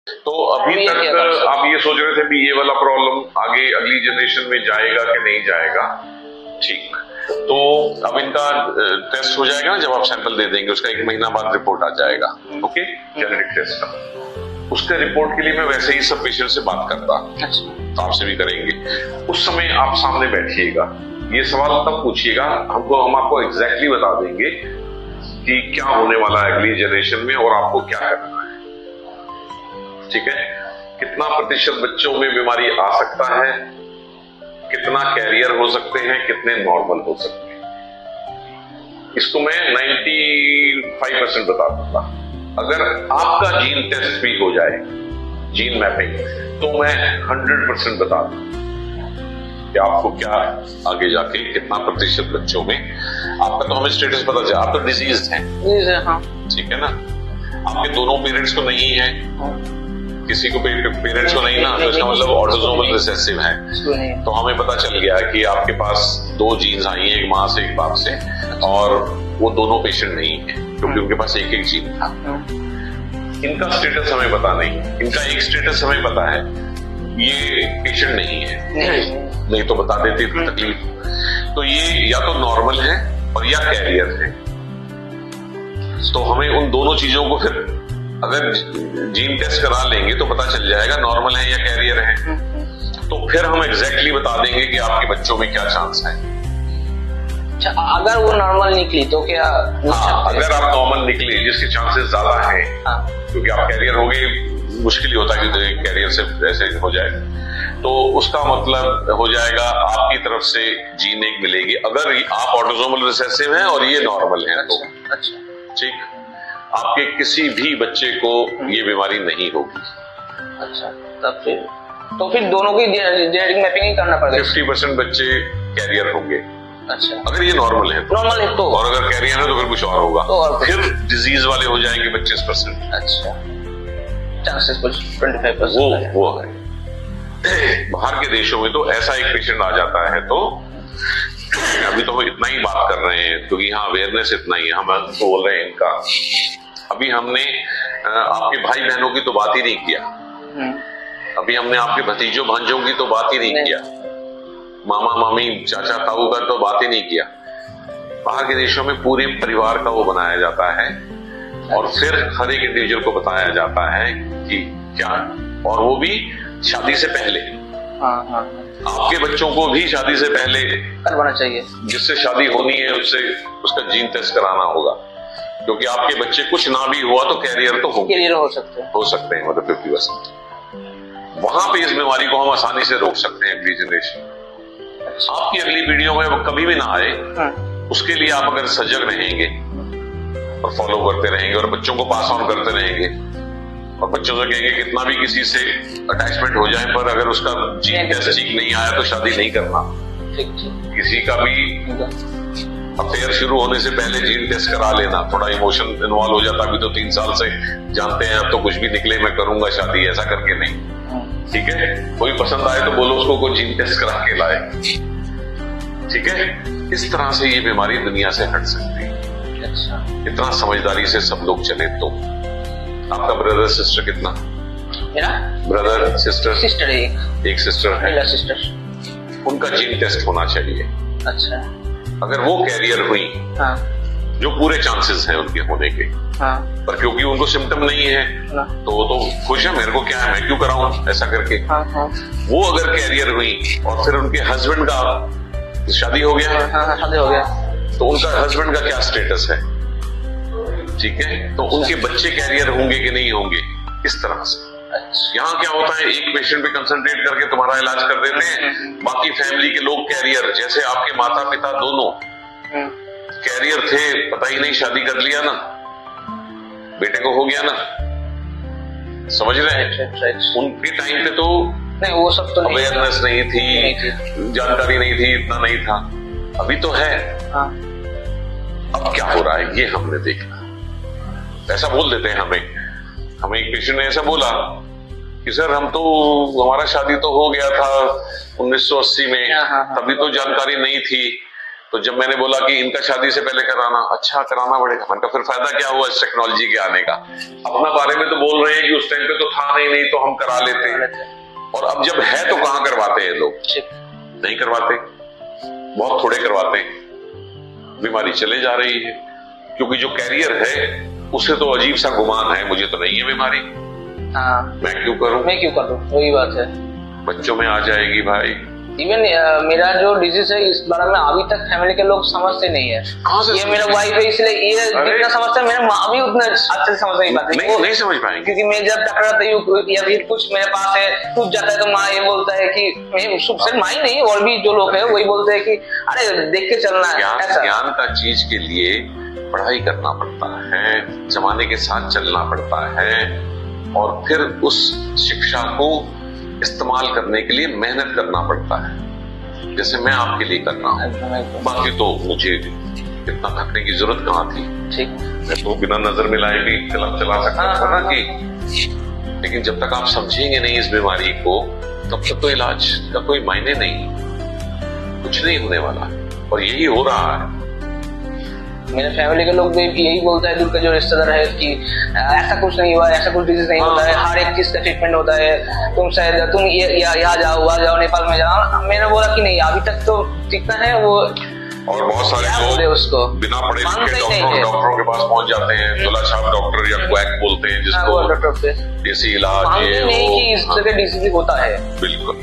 तो अभी तक आप ये सोच रहे थे भी ये वाला प्रॉब्लम आगे अगली जनरेशन में जाएगा कि नहीं जाएगा। ठीक, तो अब इनका टेस्ट हो जाएगा जब आप सैंपल दे देंगे, उसका 1 महीना बाद रिपोर्ट आ जाएगा। ओके, जेनेटिक टेस्ट का। उसके रिपोर्ट के लिए मैं वैसे ही सब पेशेंट से बात करता, तो आपसे भी करेंगे। उस समय आप सामने बैठिएगा, ये सवाल तब पूछिएगा, हम आपको एग्जैक्टली बता देंगे कि क्या होने वाला है अगली जनरेशन में और आपको क्या करना है। ठीक है, कितना प्रतिशत बच्चों में बीमारी आ सकता है, कितना कैरियर हो सकते हैं, कितने नॉर्मल हो सकते हैं, इसको मैं 95% बता दूंगा। अगर आपका जीन टेस्ट भी हो जाए, जीन मैपिंग, तो मैं 100% बता दूं कि आपको क्या आगे जाके कितना प्रतिशत बच्चों में। आपका तो हमें स्टेटस पता चला, आप तो डिजीज हैं। हाँ। ठीक है ना, आपके दोनों पेरेंट्स को नहीं है, किसी को पेरेंट्स को नहीं ना, तो इसका मतलब ऑटोसोमल रिसेसिव है। तो हमें पता चल गया कि आपके पास 2 जीन्स आई हैं, एक माँ से एक बाप से, और वो दोनों पेशेंट नहीं है क्योंकि उनके पास एक एक जीन था। इनका स्टेटस हमें पता नहीं, इनका एक स्टेटस हमें पता है, ये पेशेंट नहीं है, नहीं तो बता देती तकलीफ। तो ये या तो नॉर्मल है और या कैरियर है। तो हमें उन दोनों चीजों को फिर अगर जीन टेस्ट करा लेंगे तो पता चल जाएगा नॉर्मल है या कैरियर है। तो फिर हम एग्जैक्टली बता देंगे कि आपके बच्चों में क्या चांस है। अच्छा, अगर वो नॉर्मल निकली तो क्या? हाँ, अगर आप नॉर्मल निकले, जिसके चांसेस ज्यादा है, क्योंकि आप कैरियर हो गए, मुश्किल ही होता है कि कैरियर से ऐसे हो जाए, तो उसका मतलब हो जाएगा आपकी तरफ से जीन एक मिलेगी। अगर आप ऑटोसोमल रिसेसिव हैं और ये नॉर्मल है तो ठीक, आपके किसी भी बच्चे को ये बीमारी नहीं होगी। अच्छा, तब फिर दोनों की जेनेटिक मैपिंग ही करना पड़ेगा। 50% बच्चे कैरियर होंगे। अच्छा, अगर ये नॉर्मल है तो, और अगर कैरियर है तो फिर कुछ और होगा, तो और फिर डिजीज वाले हो जाएंगे 25%। अच्छा, चांसेस 25% वो है। बाहर के देशों में तो ऐसा एक पेशेंट आ जाता है तो अभी तो हम इतना ही बात कर रहे हैं क्योंकि यहाँ अवेयरनेस इतना ही है, हम तो बोल रहे हैं इनका। अभी हमने आपके भाई बहनों की तो बात ही नहीं किया, अभी हमने आपके भतीजों भांजों की तो बात ही नहीं किया, मामा मामी चाचा ताऊ का तो बात ही नहीं किया। बाहर के देशों में पूरे परिवार का वो बनाया जाता है और फिर हर एक इंडिविजुअल को बताया जाता है कि क्या, और वो भी शादी से पहले। आपके बच्चों को भी शादी से पहले करवाना चाहिए, जिससे शादी होनी है उससे उसका जीन टेस्ट कराना होगा, क्योंकि आपके बच्चे कुछ ना भी हुआ तो कैरियर तो हो सकते हैं मतलब 50%। वहां पे इस बीमारी को हम आसानी से रोक सकते हैं अगली जनरेशन। आपकी अगली पीढ़ियों में कभी भी ना आए, उसके लिए आप अगर सजग रहेंगे और फॉलो करते रहेंगे और बच्चों को पास ऑन करते रहेंगे और बच्चों से कहेंगे कितना भी किसी से अटैचमेंट हो जाए पर अगर उसका जीन टेस्ट ठीक नहीं आया तो शादी नहीं करना। किसी का भी अफेयर शुरू होने से पहले जीन टेस्ट करा लेना, थोड़ा इमोशन इन्वॉल्व हो जाता। अभी तो 3 साल से जानते हैं, अब तो कुछ भी निकले मैं करूंगा शादी, ऐसा करके नहीं। ठीक है, कोई पसंद आए तो बोलो उसको कोई जीन टेस्ट करा के लाए। ठीक है, इस तरह से ये बीमारी दुनिया से हट सकती है। अच्छा, इतना समझदारी से सब लोग चले तो। आपका ब्रदर सिस्टर कितना? मेरा ब्रदर सिस्टर एक सिस्टर है, सिस्टर। उनका जीन टेस्ट होना चाहिए। अच्छा, अगर वो कैरियर हुई, जो पूरे चांसेस हैं उनके होने के, पर क्योंकि उनको सिम्टम नहीं है तो वो तो खुश है, मेरे को क्या है, मैं क्यों कराऊं ऐसा करके। वो अगर कैरियर हुई और फिर उनके हस्बैंड का शादी हो गया, तो उनका हस्बैंड का क्या स्टेटस है? ठीक है, तो उनके बच्चे कैरियर होंगे कि नहीं होंगे, इस तरह से। यहाँ क्या होता है, एक पेशेंट पे कंसंट्रेट करके तुम्हारा इलाज कर देते हैं, बाकी फैमिली के लोग कैरियर, जैसे आपके माता पिता दोनों कैरियर थे, पता ही नहीं, शादी कर लिया ना, बेटे को हो गया ना, समझ रहे हैं। उनके टाइम पे तो नहीं, वो सब तो अवेयरनेस नहीं थी, जानकारी नहीं थी, इतना नहीं था। अभी तो है। अब क्या हो रहा है ये हमने देखना। ऐसा बोल देते हैं हमें एक पेशेंट ने ऐसा बोला कि सर हम तो, हमारा शादी तो हो गया था 1980 में, तभी तो जानकारी नहीं थी, तो जब मैंने बोला कि इनका शादी से पहले कराना, अच्छा कराना पड़ेगा। मैंने कहा फिर फायदा क्या हुआ इस टेक्नोलॉजी के आने का? अपना बारे में तो बोल रहे हैं कि उस टाइम पे तो था नहीं तो हम करा लेते हैं, और अब जब है तो कहाँ करवाते हैं लोग? नहीं करवाते, बहुत थोड़े करवाते हैं। बीमारी चले जा रही है, क्योंकि जो कैरियर है उसे तो अजीब सा गुमान है, मुझे तो नहीं है बीमारी, हाँ मैं क्यों करूं? वही बात है। बच्चों में आ जाएगी भाई। इवन मेरा जो डिजीज है इस बारे में अभी तक फैमिली के लोग समझते नहीं है। ये मेरा वाइफ है इसलिए ये जितना समझता है, मेरा माँ भी उतना अच्छे से समझ नहीं पाती। नहीं समझ पाएंगे, क्योंकि मैं जब टकराता हूँ या फिर कुछ मेरे पास है टूट जाता है तो माँ ये बोलता है कि मैं सिर्फ माँ ही नहीं और भी जो लोग है वही बोलते हैं कि अरे देख के चलना है। ज्ञान का चीज के लिए पढ़ाई करना पड़ता है, जमाने के साथ चलना पड़ता है, और फिर उस शिक्षा को इस्तेमाल करने के लिए मेहनत करना पड़ता है, जैसे मैं आपके लिए कर रहा हूँ। बाकी तो मुझे इतना थकने की जरूरत कहाँ थी, ठीक, मैं तो बिना नजर मिलाए भी चला सकता था ना कि, लेकिन जब तक आप समझेंगे नहीं इस बीमारी को तब तक तो इलाज का कोई मायने नहीं, कुछ नहीं होने वाला, और यही हो रहा है। मेरे फैमिली के लोग भी यही बोलता है, दूर का जो रिश्तेदार है कि ऐसा कुछ नहीं हुआ, ऐसा कुछ डिजीज नहीं होता है, हर एक चीज का ट्रीटमेंट होता है, तुम शायद तुम यहाँ जाओ वहाँ जाओ नेपाल में जाओ। मैंने बोला कि नहीं अभी तक तो जितना है वो, और बहुत सारे लोग उसको बिना पढ़े लिखे डॉक्टरों के पास पहुंच जाते हैं, दुल्हा छाप डॉक्टर या क्वैक बोलते हैं जिसको, देसी इलाज नहीं कि इस तरह डिजीज होता है। बिल्कुल।